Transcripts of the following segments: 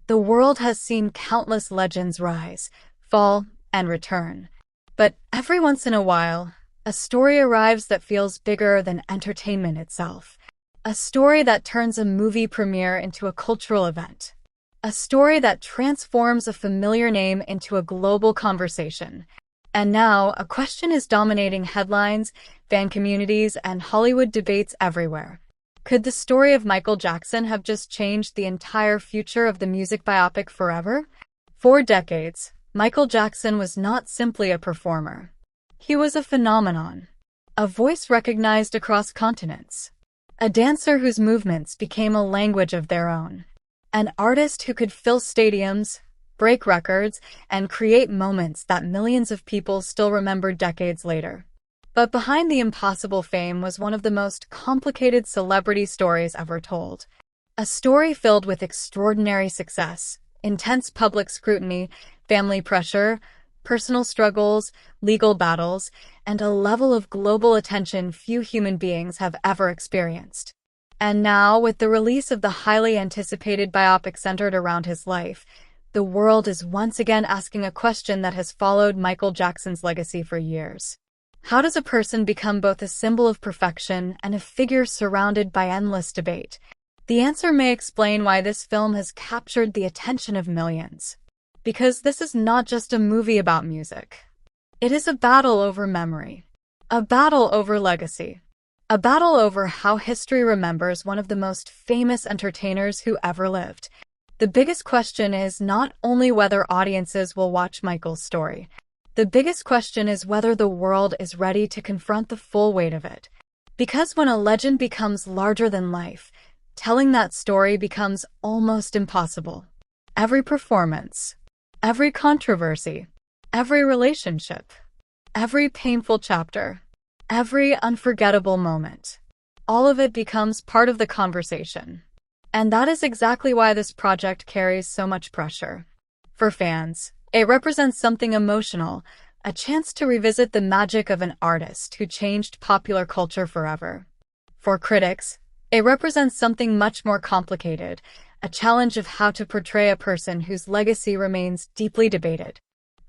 The world has seen countless legends rise, fall, and return. But every once in a while, a story arrives that feels bigger than entertainment itself. A story that turns a movie premiere into a cultural event. A story that transforms a familiar name into a global conversation. And now, a question is dominating headlines, fan communities, and Hollywood debates everywhere. Could the story of Michael Jackson have just changed the entire future of the music biopic forever? For decades, Michael Jackson was not simply a performer. He was a phenomenon. A voice recognized across continents. A dancer whose movements became a language of their own. An artist who could fill stadiums, break records, and create moments that millions of people still remember decades later. But behind the impossible fame was one of the most complicated celebrity stories ever told. A story filled with extraordinary success, intense public scrutiny, family pressure, personal struggles, legal battles, and a level of global attention few human beings have ever experienced. And now, with the release of the highly anticipated biopic centered around his life, the world is once again asking a question that has followed Michael Jackson's legacy for years. How does a person become both a symbol of perfection and a figure surrounded by endless debate? The answer may explain why this film has captured the attention of millions. Because this is not just a movie about music. It is a battle over memory. A battle over legacy. A battle over how history remembers one of the most famous entertainers who ever lived. The biggest question is not only whether audiences will watch Michael's story. The biggest question is whether the world is ready to confront the full weight of it. Because when a legend becomes larger than life, telling that story becomes almost impossible. Every performance, every controversy, every relationship, every painful chapter, every unforgettable moment, all of it becomes part of the conversation. And that is exactly why this project carries so much pressure. For fans, it represents something emotional, a chance to revisit the magic of an artist who changed popular culture forever. For critics, it represents something much more complicated, a challenge of how to portray a person whose legacy remains deeply debated.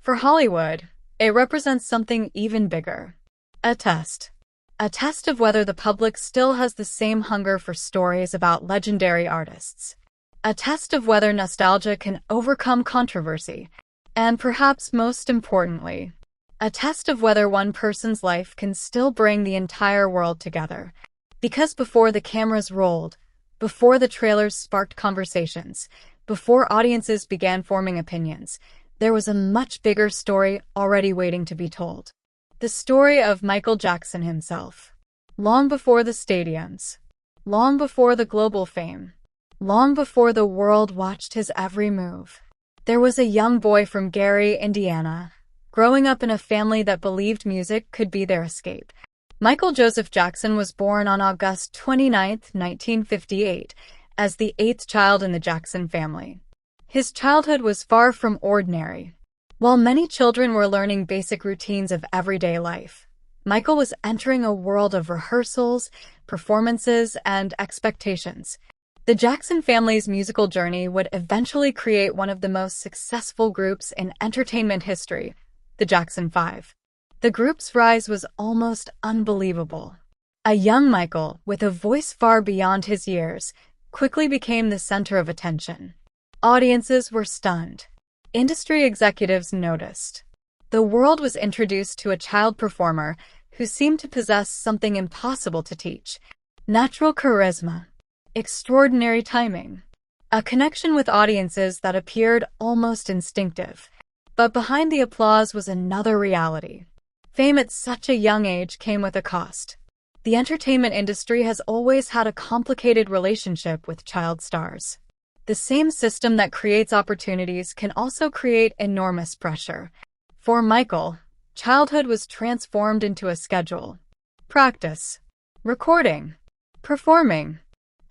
For Hollywood, it represents something even bigger. A test. A test of whether the public still has the same hunger for stories about legendary artists. A test of whether nostalgia can overcome controversy. And perhaps most importantly, a test of whether one person's life can still bring the entire world together. Because before the cameras rolled, before the trailers sparked conversations, before audiences began forming opinions, there was a much bigger story already waiting to be told. The story of Michael Jackson himself. Long before the stadiums, long before the global fame, long before the world watched his every move. There was a young boy from Gary, Indiana, growing up in a family that believed music could be their escape. Michael Joseph Jackson was born on August 29, 1958, as the eighth child in the Jackson family. His childhood was far from ordinary. While many children were learning basic routines of everyday life, Michael was entering a world of rehearsals, performances, and expectations. The Jackson family's musical journey would eventually create one of the most successful groups in entertainment history, the Jackson 5. The group's rise was almost unbelievable. A young Michael, with a voice far beyond his years, quickly became the center of attention. Audiences were stunned. Industry executives noticed. The world was introduced to a child performer who seemed to possess something impossible to teach: natural charisma. Extraordinary timing. A connection with audiences that appeared almost instinctive. But behind the applause was another reality. Fame at such a young age came with a cost. The entertainment industry has always had a complicated relationship with child stars. The same system that creates opportunities can also create enormous pressure. For Michael, childhood was transformed into a schedule. Practice. Recording. Performing.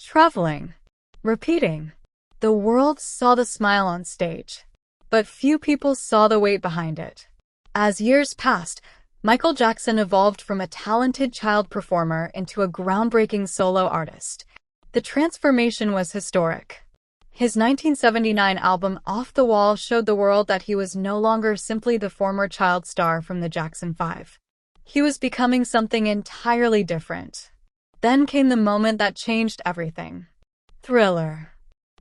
Traveling. Repeating. The world saw the smile on stage, but few people saw the weight behind it. As years passed, Michael Jackson evolved from a talented child performer into a groundbreaking solo artist. The transformation was historic. His 1979 album Off the Wall showed the world that he was no longer simply the former child star from the Jackson 5. He was becoming something entirely different. Then came the moment that changed everything. Thriller.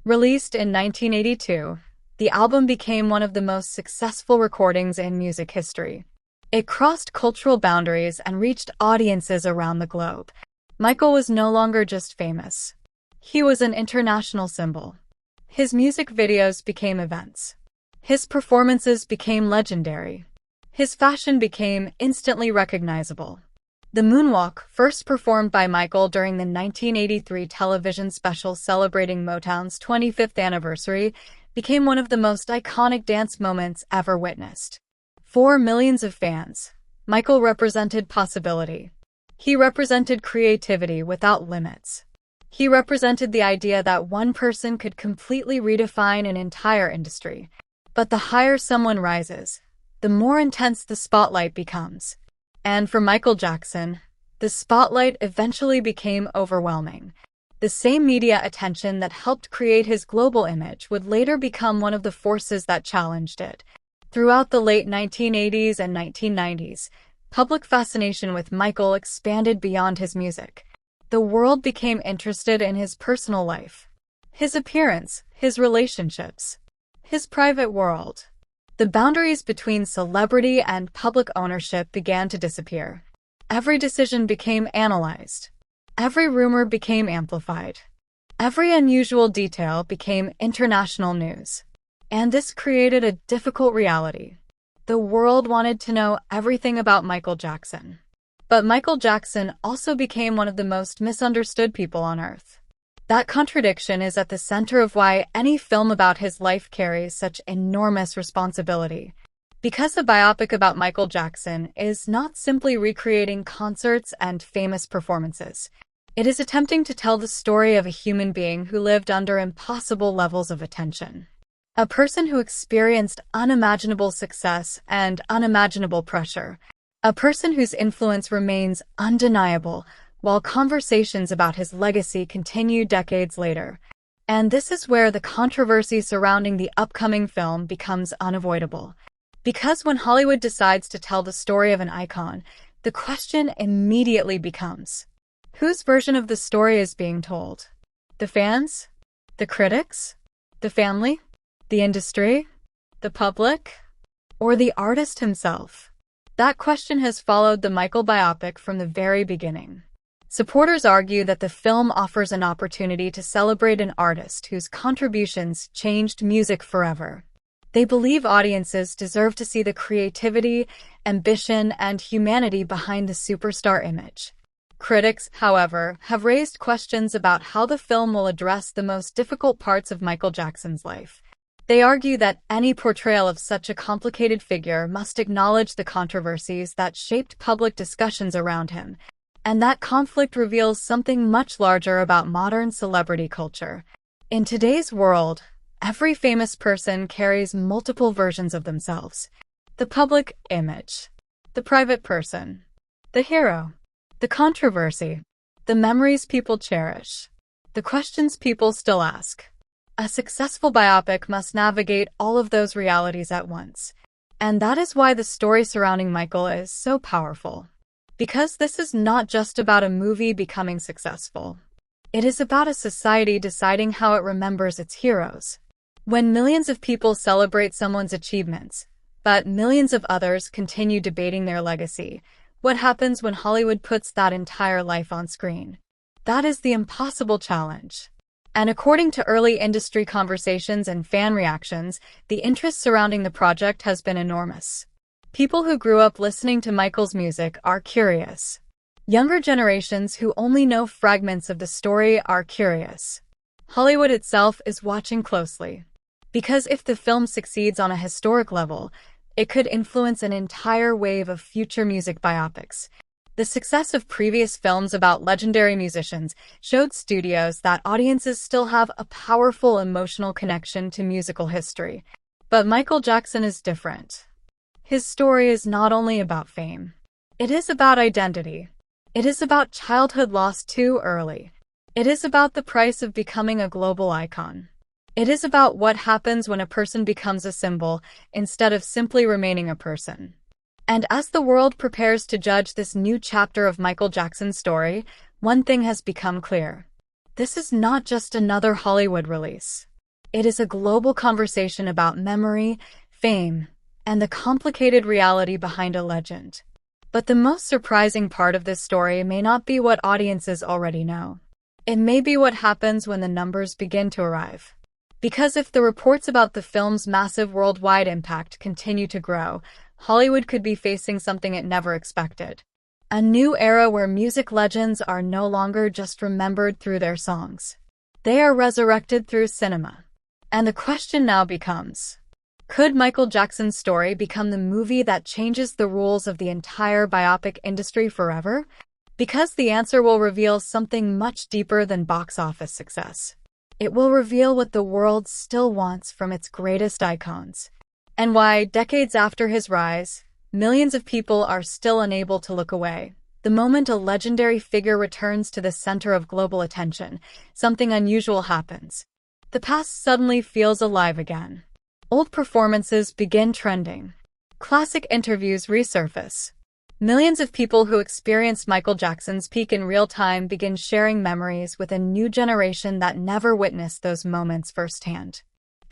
Released in 1982, the album became one of the most successful recordings in music history. It crossed cultural boundaries and reached audiences around the globe. Michael was no longer just famous. He was an international symbol. His music videos became events. His performances became legendary. His fashion became instantly recognizable. The moonwalk, first performed by Michael during the 1983 television special celebrating Motown's 25th anniversary, became one of the most iconic dance moments ever witnessed. For millions of fans, Michael represented possibility. He represented creativity without limits. He represented the idea that one person could completely redefine an entire industry. But the higher someone rises, the more intense the spotlight becomes. And for Michael Jackson, the spotlight eventually became overwhelming. The same media attention that helped create his global image would later become one of the forces that challenged it. Throughout the late 1980s and 1990s, public fascination with Michael expanded beyond his music. The world became interested in his personal life, his appearance, his relationships, his private world. The boundaries between celebrity and public ownership began to disappear. Every decision became analyzed. Every rumor became amplified. Every unusual detail became international news. And this created a difficult reality. The world wanted to know everything about Michael Jackson. But Michael Jackson also became one of the most misunderstood people on Earth. That contradiction is at the center of why any film about his life carries such enormous responsibility. Because a biopic about Michael Jackson is not simply recreating concerts and famous performances. It is attempting to tell the story of a human being who lived under impossible levels of attention. A person who experienced unimaginable success and unimaginable pressure. A person whose influence remains undeniable, while conversations about his legacy continue decades later. And this is where the controversy surrounding the upcoming film becomes unavoidable. Because when Hollywood decides to tell the story of an icon, the question immediately becomes, whose version of the story is being told? The fans? The critics? The family? The industry? The public? Or the artist himself? That question has followed the Michael biopic from the very beginning. Supporters argue that the film offers an opportunity to celebrate an artist whose contributions changed music forever. They believe audiences deserve to see the creativity, ambition, and humanity behind the superstar image. Critics, however, have raised questions about how the film will address the most difficult parts of Michael Jackson's life. They argue that any portrayal of such a complicated figure must acknowledge the controversies that shaped public discussions around him. And that conflict reveals something much larger about modern celebrity culture. In today's world, every famous person carries multiple versions of themselves. The public image, the private person, the hero, the controversy, the memories people cherish, the questions people still ask. A successful biopic must navigate all of those realities at once. And that is why the story surrounding Michael is so powerful. Because this is not just about a movie becoming successful. It is about a society deciding how it remembers its heroes. When millions of people celebrate someone's achievements, but millions of others continue debating their legacy, what happens when Hollywood puts that entire life on screen? That is the impossible challenge. And according to early industry conversations and fan reactions, the interest surrounding the project has been enormous. People who grew up listening to Michael's music are curious. Younger generations who only know fragments of the story are curious. Hollywood itself is watching closely. Because if the film succeeds on a historic level, it could influence an entire wave of future music biopics. The success of previous films about legendary musicians showed studios that audiences still have a powerful emotional connection to musical history. But Michael Jackson is different. His story is not only about fame. It is about identity. It is about childhood lost too early. It is about the price of becoming a global icon. It is about what happens when a person becomes a symbol instead of simply remaining a person. And as the world prepares to judge this new chapter of Michael Jackson's story, one thing has become clear. This is not just another Hollywood release. It is a global conversation about memory, fame, and the complicated reality behind a legend. But the most surprising part of this story may not be what audiences already know. It may be what happens when the numbers begin to arrive. Because if the reports about the film's massive worldwide impact continue to grow, Hollywood could be facing something it never expected. A new era where music legends are no longer just remembered through their songs. They are resurrected through cinema. And the question now becomes, could Michael Jackson's story become the movie that changes the rules of the entire biopic industry forever? Because the answer will reveal something much deeper than box office success. It will reveal what the world still wants from its greatest icons, and why, decades after his rise, millions of people are still unable to look away. The moment a legendary figure returns to the center of global attention, something unusual happens. The past suddenly feels alive again. Old performances begin trending. Classic interviews resurface. Millions of people who experienced Michael Jackson's peak in real time begin sharing memories with a new generation that never witnessed those moments firsthand.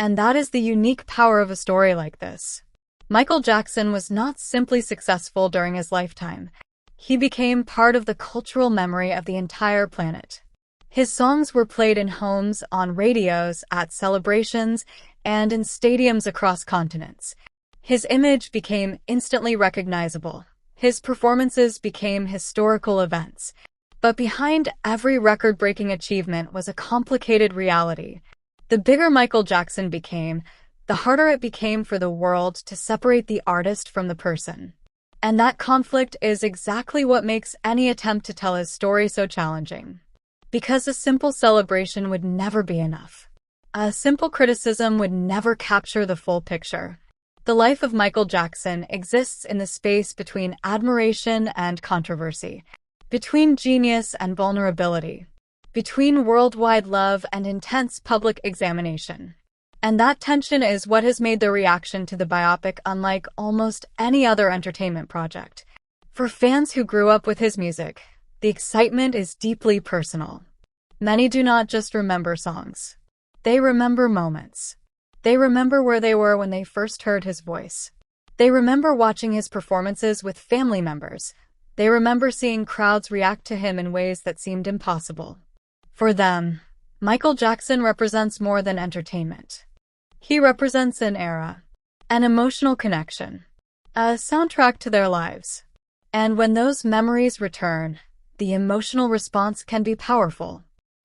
And that is the unique power of a story like this. Michael Jackson was not simply successful during his lifetime. He became part of the cultural memory of the entire planet. His songs were played in homes, on radios, at celebrations, and in stadiums across continents. His image became instantly recognizable. His performances became historical events. But behind every record-breaking achievement was a complicated reality. The bigger Michael Jackson became, the harder it became for the world to separate the artist from the person. And that conflict is exactly what makes any attempt to tell his story so challenging. Because a simple celebration would never be enough. A simple criticism would never capture the full picture. The life of Michael Jackson exists in the space between admiration and controversy, between genius and vulnerability, between worldwide love and intense public examination. And that tension is what has made the reaction to the biopic unlike almost any other entertainment project. For fans who grew up with his music, the excitement is deeply personal. Many do not just remember songs. They remember moments. They remember where they were when they first heard his voice. They remember watching his performances with family members. They remember seeing crowds react to him in ways that seemed impossible. For them, Michael Jackson represents more than entertainment. He represents an era, an emotional connection, a soundtrack to their lives. And when those memories return, the emotional response can be powerful.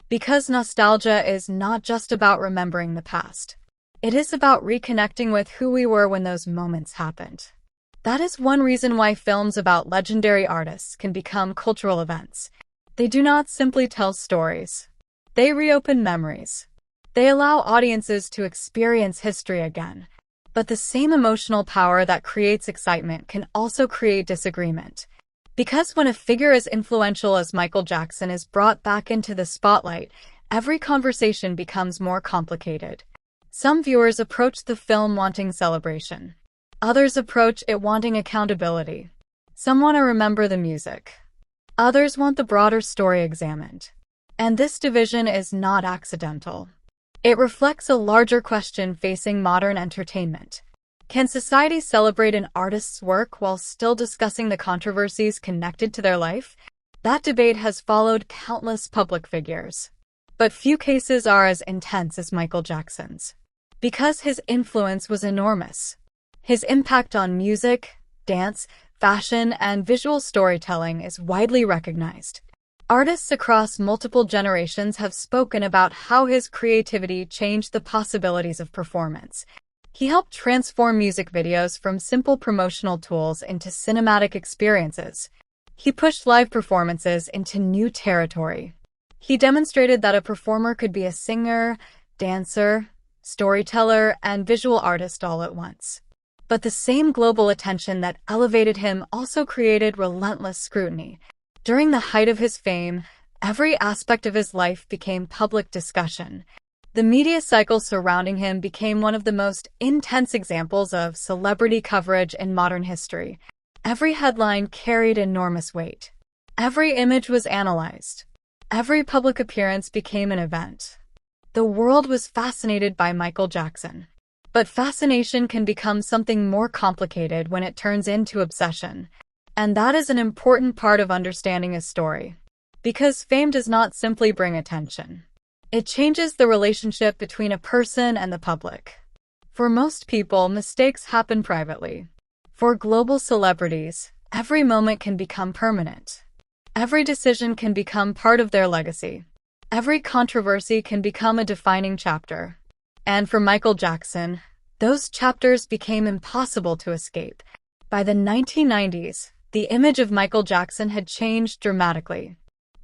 Because nostalgia is not just about remembering the past. It is about reconnecting with who we were when those moments happened. That is one reason why films about legendary artists can become cultural events. They do not simply tell stories. They reopen memories. They allow audiences to experience history again. But the same emotional power that creates excitement can also create disagreement. Because when a figure as influential as Michael Jackson is brought back into the spotlight, every conversation becomes more complicated. Some viewers approach the film wanting celebration. Others approach it wanting accountability. Some want to remember the music. Others want the broader story examined. And this division is not accidental. It reflects a larger question facing modern entertainment. Can society celebrate an artist's work while still discussing the controversies connected to their life? That debate has followed countless public figures. But few cases are as intense as Michael Jackson's. Because his influence was enormous. His impact on music, dance, fashion, and visual storytelling is widely recognized. Artists across multiple generations have spoken about how his creativity changed the possibilities of performance. He helped transform music videos from simple promotional tools into cinematic experiences. He pushed live performances into new territory. He demonstrated that a performer could be a singer, dancer, storyteller, and visual artist all at once. But the same global attention that elevated him also created relentless scrutiny. During the height of his fame, every aspect of his life became public discussion. The media cycle surrounding him became one of the most intense examples of celebrity coverage in modern history. Every headline carried enormous weight. Every image was analyzed. Every public appearance became an event. The world was fascinated by Michael Jackson. But fascination can become something more complicated when it turns into obsession. And that is an important part of understanding a story. Because fame does not simply bring attention. It changes the relationship between a person and the public. For most people, mistakes happen privately. For global celebrities, every moment can become permanent. Every decision can become part of their legacy. Every controversy can become a defining chapter. And for Michael Jackson, those chapters became impossible to escape. By the 1990s, the image of Michael Jackson had changed dramatically.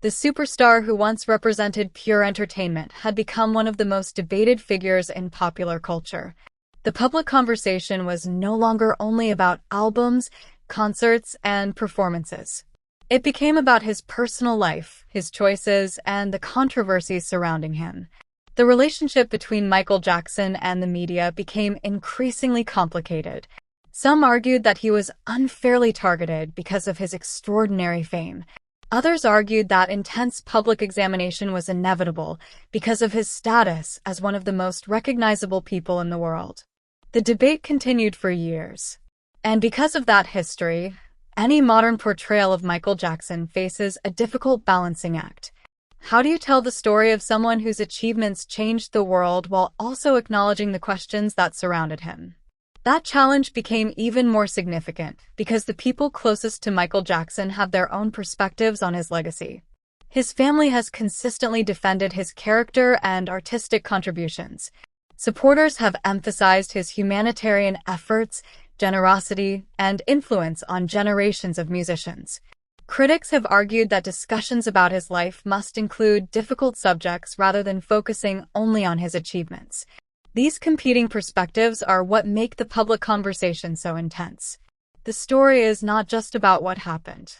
The superstar who once represented pure entertainment had become one of the most debated figures in popular culture. The public conversation was no longer only about albums, concerts, and performances. It became about his personal life, his choices, and the controversies surrounding him. The relationship between Michael Jackson and the media became increasingly complicated. Some argued that he was unfairly targeted because of his extraordinary fame. Others argued that intense public examination was inevitable because of his status as one of the most recognizable people in the world. The debate continued for years. And because of that history, any modern portrayal of Michael Jackson faces a difficult balancing act. How do you tell the story of someone whose achievements changed the world while also acknowledging the questions that surrounded him? That challenge became even more significant because the people closest to Michael Jackson have their own perspectives on his legacy. His family has consistently defended his character and artistic contributions. Supporters have emphasized his humanitarian efforts, generosity, and influence on generations of musicians. Critics have argued that discussions about his life must include difficult subjects rather than focusing only on his achievements. These competing perspectives are what make the public conversation so intense. The story is not just about what happened.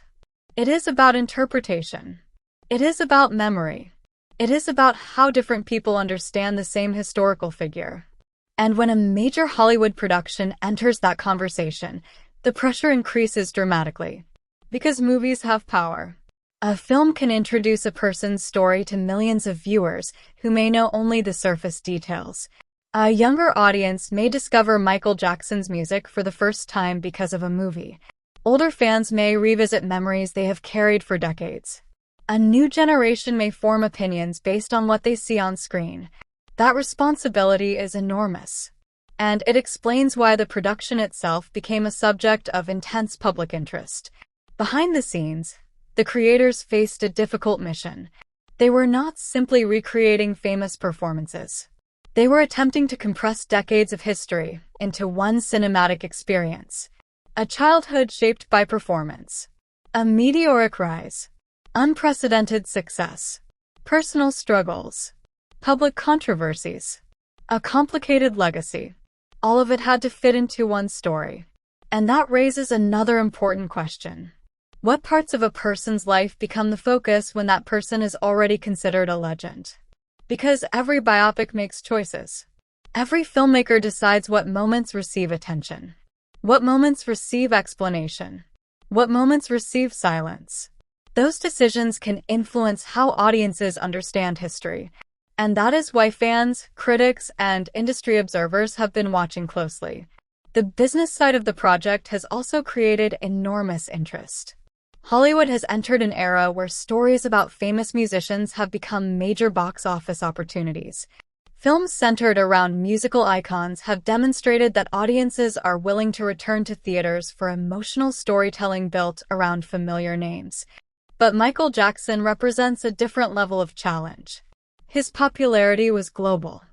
It is about interpretation. It is about memory. It is about how different people understand the same historical figure. And when a major Hollywood production enters that conversation, the pressure increases dramatically. Because movies have power. A film can introduce a person's story to millions of viewers who may know only the surface details. A younger audience may discover Michael Jackson's music for the first time because of a movie. Older fans may revisit memories they have carried for decades. A new generation may form opinions based on what they see on screen. That responsibility is enormous. And it explains why the production itself became a subject of intense public interest. Behind the scenes, the creators faced a difficult mission. They were not simply recreating famous performances. They were attempting to compress decades of history into one cinematic experience. A childhood shaped by performance. A meteoric rise. Unprecedented success. Personal struggles. Public controversies. A complicated legacy. All of it had to fit into one story. And that raises another important question. What parts of a person's life become the focus when that person is already considered a legend? Because every biopic makes choices. Every filmmaker decides what moments receive attention. What moments receive explanation. What moments receive silence. Those decisions can influence how audiences understand history. And that is why fans, critics, and industry observers have been watching closely. The business side of the project has also created enormous interest. Hollywood has entered an era where stories about famous musicians have become major box office opportunities. Films centered around musical icons have demonstrated that audiences are willing to return to theaters for emotional storytelling built around familiar names. But Michael Jackson represents a different level of challenge. His popularity was global.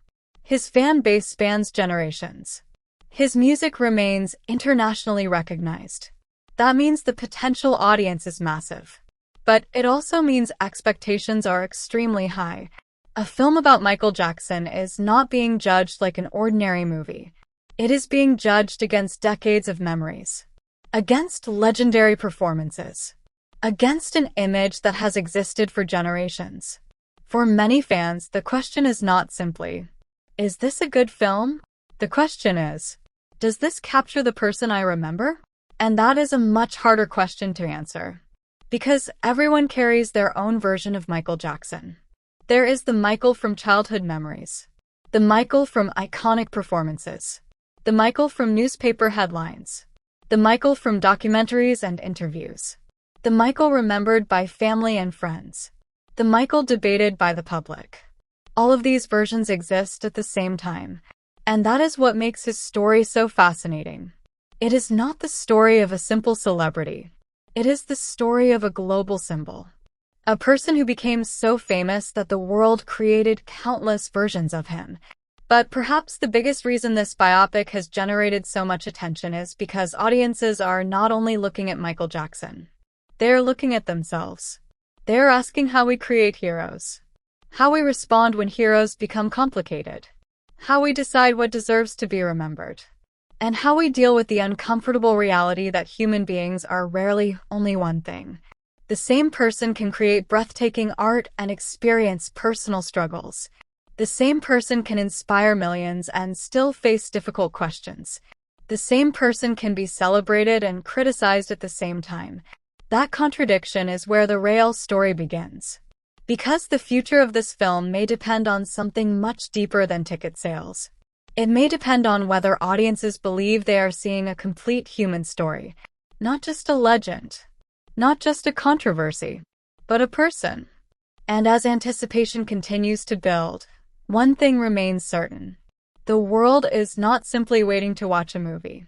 His fan base spans generations. His music remains internationally recognized. That means the potential audience is massive. But it also means expectations are extremely high. A film about Michael Jackson is not being judged like an ordinary movie. It is being judged against decades of memories. Against legendary performances. Against an image that has existed for generations. For many fans, the question is not simply, is this a good film? The question is, does this capture the person I remember? And that is a much harder question to answer. Because everyone carries their own version of Michael Jackson. There is the Michael from childhood memories. The Michael from iconic performances. The Michael from newspaper headlines. The Michael from documentaries and interviews. The Michael remembered by family and friends. The Michael debated by the public. All of these versions exist at the same time, and that is what makes his story so fascinating. It is not the story of a simple celebrity. It is the story of a global symbol. A person who became so famous that the world created countless versions of him. But perhaps the biggest reason this biopic has generated so much attention is because audiences are not only looking at Michael Jackson. They are looking at themselves. They are asking how we create heroes. How we respond when heroes become complicated. How we decide what deserves to be remembered. And how we deal with the uncomfortable reality that human beings are rarely only one thing. The same person can create breathtaking art and experience personal struggles. The same person can inspire millions and still face difficult questions. The same person can be celebrated and criticized at the same time. That contradiction is where the real story begins. Because the future of this film may depend on something much deeper than ticket sales. It may depend on whether audiences believe they are seeing a complete human story, not just a legend, not just a controversy, but a person. And as anticipation continues to build, one thing remains certain. The world is not simply waiting to watch a movie.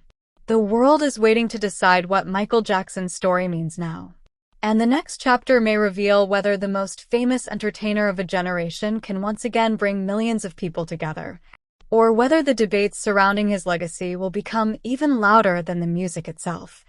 The world is waiting to decide what Michael Jackson's story means now. And the next chapter may reveal whether the most famous entertainer of a generation can once again bring millions of people together, or whether the debates surrounding his legacy will become even louder than the music itself.